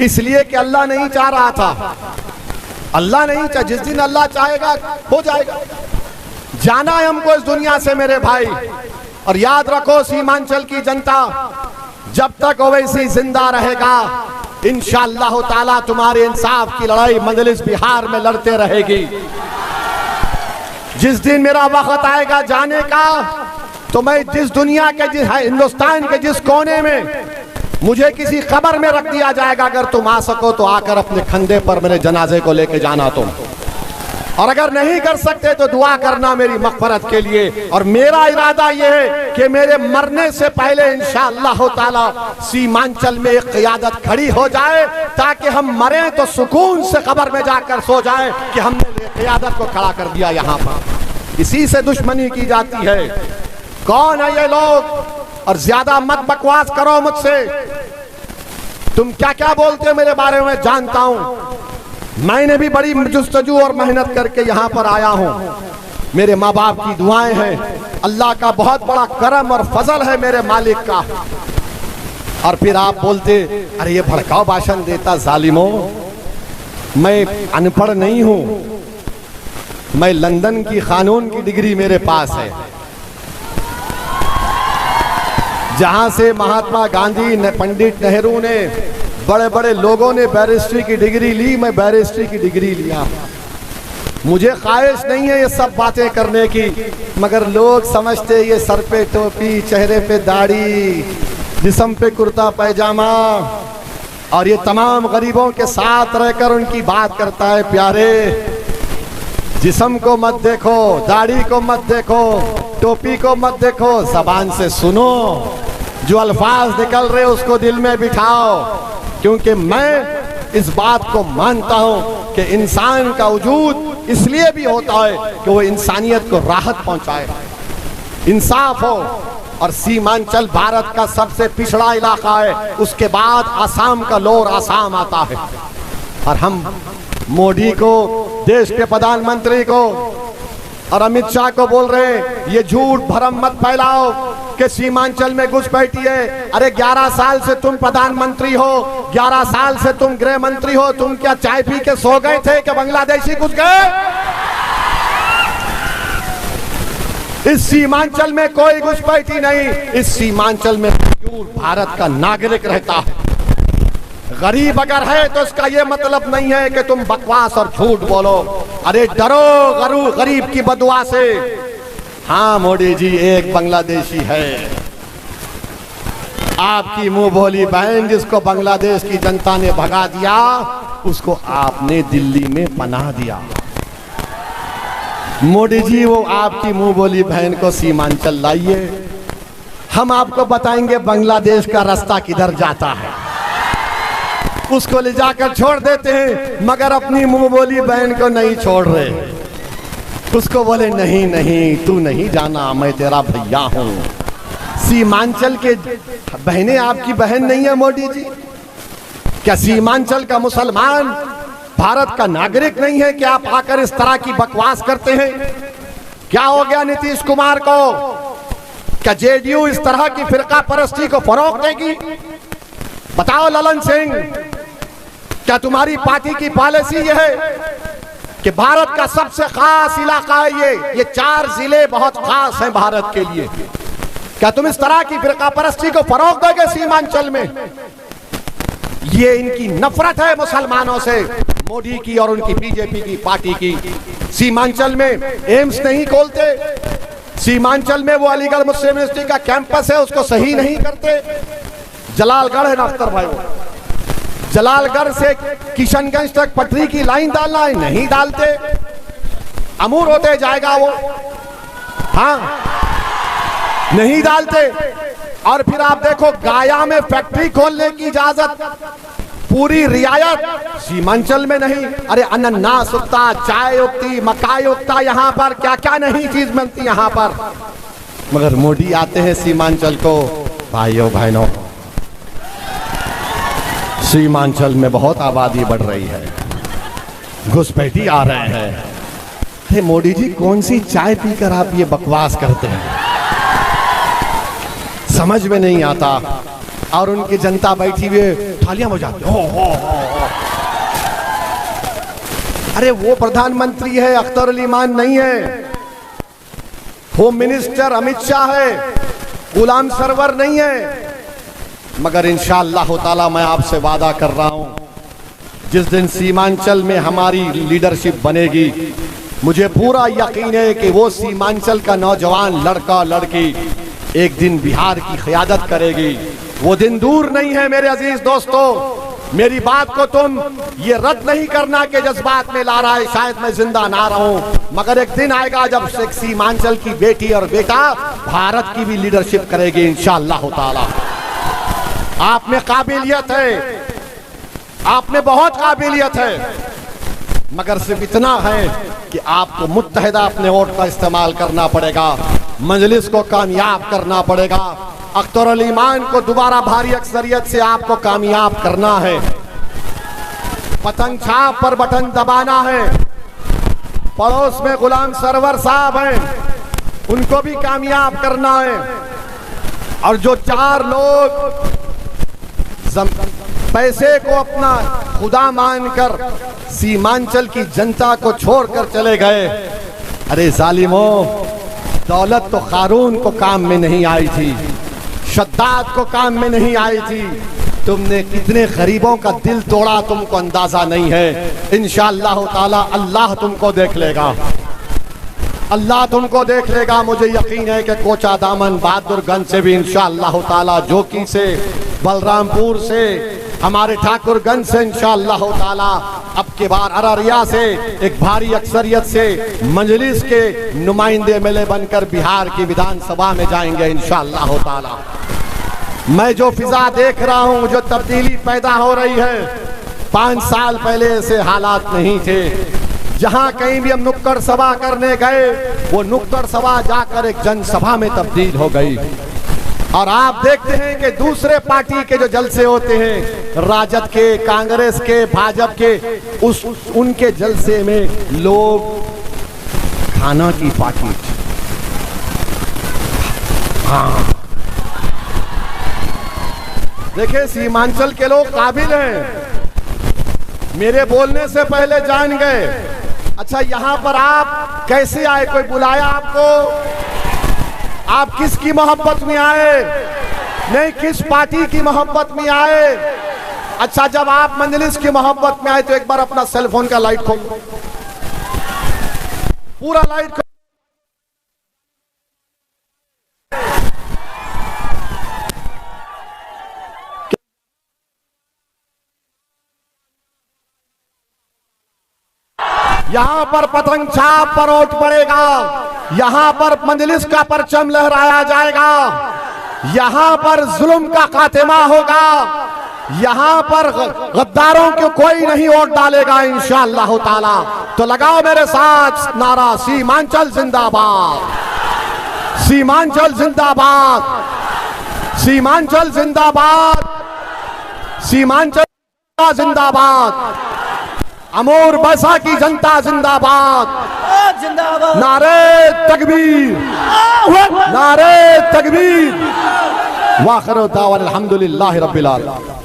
इसलिए कि अल्लाह नहीं चाह रहा था। अल्लाह नहीं चाह, जिस दिन अल्लाह चाहेगा हो जाएगा। जाना है हमको इस दुनिया से मेरे भाई। और याद रखो सीमांचल की जनता, जब तक ओवैसी जिंदा रहेगा इंशाअल्लाह ताला तुम्हारे इंसाफ की लड़ाई मजलिस बिहार में लड़ते रहेगी। जिस दिन मेरा वक्त आएगा जाने का, तो मैं जिस दुनिया के हिंदुस्तान के जिस कोने में मुझे किसी कब्र में रख दिया जाएगा, अगर तुम आ सको तो आकर अपने कंधे पर मेरे जनाजे को लेके जाना तुम। और अगर नहीं कर सकते तो दुआ करना मेरी मग़फ़िरत के लिए। और मेरा इरादा यह है कि मेरे मरने से पहले इंशाअल्लाह ताला सीमांचल में एक क़ियादत खड़ी हो जाए, ताकि हम मरें तो सुकून से कब्र में जाकर सो जाए कि हमने क़ियादत को खड़ा कर दिया यहाँ पर। इसी से दुश्मनी की जाती है। कौन है ये लोग? और ज्यादा मत बकवास करो मुझसे। तुम क्या क्या बोलते हो मेरे बारे में जानता हूं। मैंने भी बड़ी जुस्तजू और मेहनत करके यहाँ पर आया हूँ। मेरे माँ बाप की दुआएं हैं, अल्लाह का बहुत बड़ा करम और फजल है मेरे मालिक का। और फिर आप बोलते अरे ये भड़काऊ भाषण देता जालिमो। मैं अनपढ़ नहीं हूँ, मैं लंदन की कानून की डिग्री मेरे पास है, जहां से महात्मा गांधी ने, पंडित नेहरू ने, बड़े बड़े लोगों ने बैरिस्ट्री की डिग्री ली। मैं बैरिस्ट्री की डिग्री लिया। मुझे ख्वाहिश नहीं है ये सब बातें करने की, मगर लोग समझते ये सर पे टोपी, चेहरे पे दाढ़ी, जिस्म पे कुर्ता पैजामा, और ये तमाम गरीबों के साथ रहकर उनकी बात करता है। प्यारे, जिस्म को मत देखो, दाढ़ी को मत देखो, टोपी को मत देखो, ज़बान से सुनो। जो अल्फाज निकल रहे उसको दिल में बिठाओ। क्योंकि मैं इस बात को मानता हूं कि इंसान का वजूद इसलिए भी होता है कि वो इंसानियत को राहत पहुंचाए, इंसाफ हो। और सीमांचल भारत का सबसे पिछड़ा इलाका है, उसके बाद आसाम का लोअर आसाम आता है। और हम मोदी को, देश के प्रधानमंत्री को और अमित शाह को बोल रहे हैं ये झूठ भरम मत फैलाओ कि सीमांचल में घुसपैठी है। अरे 11 साल से तुम प्रधानमंत्री हो, 11 साल से तुम गृह मंत्री हो, तुम क्या चाय पी के सो गए थे कि बांग्लादेशी घुस गए? इस सीमांचल में कोई घुसपैठी नहीं। इस सीमांचल में भारत का नागरिक रहता है। गरीब अगर है तो इसका ये मतलब नहीं है कि तुम बकवास और झूठ बोलो। अरे डरो गरीब की बदुआ से। हाँ मोदी जी, एक बांग्लादेशी है, आपकी मुंह बोली बहन, जिसको बांग्लादेश की जनता ने भगा दिया, उसको आपने दिल्ली में पनाह दिया। मोदी जी, वो आपकी मुंह बोली बहन को सीमांचल लाइए, हम आपको बताएंगे बांग्लादेश का रास्ता किधर जाता है। उसको ले जाकर छोड़ देते हैं, मगर अपनी मुंह बोली बहन को नहीं छोड़ रहे। उसको बोले नहीं नहीं, तू नहीं जाना, मैं तेरा भैया हूं। सीमांचल के बहनें आपकी बहन नहीं है मोदी जी? क्या सीमांचल का मुसलमान भारत का नागरिक नहीं है कि आप आकर इस तरह की बकवास करते हैं? क्या हो गया नीतीश कुमार को? क्या जेडीयू इस तरह की फिरका परस्ती को फरोग देगी? बताओ ललन सिंह, क्या तुम्हारी पार्टी की पॉलिसी यह है कि भारत का सबसे खास इलाका है ये 4 जिले बहुत खास हैं भारत के लिए? क्या तुम इस तरह की फिरका परस्ती को फरोग दोगे सीमांचल में? ये इनकी नफरत है मुसलमानों से, मोदी की और उनकी बीजेपी की पार्टी की। सीमांचल में एम्स नहीं खोलते, सीमांचल में वो अलीगढ़ मुस्लिम यूनिवर्सिटी का कैंपस है उसको सही नहीं करते। जलालगढ़ है ना अख्तर भाई, जलालगढ़ से किशनगंज तक पटरी की लाइन डालना है, नहीं डालते, अमूर होते जाएगा वो। हाँ, नहीं डालते। और फिर आप देखो गाया में फैक्ट्री खोलने की इजाजत, पूरी रियायत, सीमांचल में नहीं। अरे अनन्नास उगता, चाय उगती, मकाई उगता, यहाँ पर क्या क्या नहीं चीज मिलती यहाँ पर। मगर मोदी आते हैं सीमांचल को। भाइयों बहनों, सीमांचल में बहुत आबादी बढ़ रही है, घुसपैठी आ रहे हैं। अरे मोदी जी, कौन सी चाय पीकर आप ये बकवास करते हैं? समझ में नहीं आता। और उनकी जनता बैठी हुई थालियां बजाती हो। अरे वो प्रधानमंत्री है, अख्तर अली मान नहीं है। होम मिनिस्टर अमित शाह है, गुलाम सरवर नहीं है। मगर इंशाअल्लाह ताला मैं आपसे वादा कर रहा हूं, जिस दिन सीमांचल में हमारी लीडरशिप बनेगी, मुझे पूरा यकीन है कि वो सीमांचल का नौजवान लड़का लड़की एक दिन बिहार की क़यादत करेगी। वो दिन दूर नहीं है मेरे अजीज दोस्तों। मेरी बात को तुम ये रद्द नहीं करना कि जज्बात में ला रहा है, शायद मैं जिंदा ना रहूं, मगर एक दिन आएगा जब सीमांचल की बेटी और बेटा भारत की भी लीडरशिप करेगी इंशाअल्लाह ताला। आप में काबिलियत है, आप में बहुत काबिलियत है, मगर सिर्फ इतना है कि आपको मुत्तहिदा अपने वोट का इस्तेमाल करना पड़ेगा, मजलिस को कामयाब करना पड़ेगा, अख्तर अली मान को दोबारा भारी अक्सरियत से आपको कामयाब करना है। पतंग छाप पर बटन दबाना है। पड़ोस में गुलाम सरवर साहब हैं, उनको भी कामयाब करना है। और जो 4 लोग पैसे को अपना खुदा मानकर सीमांचल की जनता को छोड़कर चले गए, अरे जालिमों, दौलत तो कारून को काम में नहीं आई थी, शद्दाद को काम में नहीं आई थी। तुमने कितने गरीबों का दिल तोड़ा तुमको अंदाजा नहीं है। इंशाअल्लाह ताला अल्लाह तुमको देख लेगा, अल्लाह तुमको देख लेगा। मुझे यकीन है कि कोचा दामन बहादुरगंज से भी इंशाअल्लाह ताला, जोकी से, बलरामपुर से, हमारे ठाकुरगंज से इंशाअल्लाह ताला, अब के बार अररिया से एक भारी अक्सरियत से मजलिस के नुमाइंदे मिले बनकर बिहार की विधानसभा में जाएंगे इंशाअल्लाह ताला। मैं जो फिजा देख रहा हूँ, जो तब्दीली पैदा हो रही है, 5 साल पहले ऐसे हालात नहीं थे। जहाँ कहीं भी हम नुक्कड़ सभा करने गए, वो नुक्कड़ सभा जाकर एक जनसभा में तब्दील हो गई। और आप देखते हैं कि दूसरे पार्टी के जो जलसे होते हैं, राजद के, कांग्रेस के, भाजपा के, उनके जलसे में लोग खाना की पार्टी, हाँ, देखिए सीमांचल के लोग काबिल हैं, मेरे बोलने से पहले जान गए। अच्छा, यहाँ पर आप कैसे आए? कोई बुलाया आपको? आप किसकी मोहब्बत में आए? नहीं, किस पार्टी की मोहब्बत में आए? अच्छा, जब आप मजलिस की मोहब्बत में आए तो एक बार अपना सेल फोन का लाइट खोलो, पूरा लाइट खोलो। यहाँ पर पतंग छाप पर वोट पड़ेगा, यहाँ पर मजलिस का परचम लहराया जाएगा, यहाँ पर जुल्म का खात्मा होगा, यहाँ पर गद्दारों को कोई नहीं वोट डालेगा इंशाअल्लाह ताला। तो लगाओ मेरे साथ नारा, सीमांचल जिंदाबाद, सीमांचल जिंदाबाद, सीमांचल जिंदाबाद, सीमांचल जिंदाबाद, अमूर बसा की जनता जिंदाबाद, नारे तकबीर, नारे तकबीर, वाखिर दावा अल्हम्दुलिल्लाहि रब्बिल आलमीन।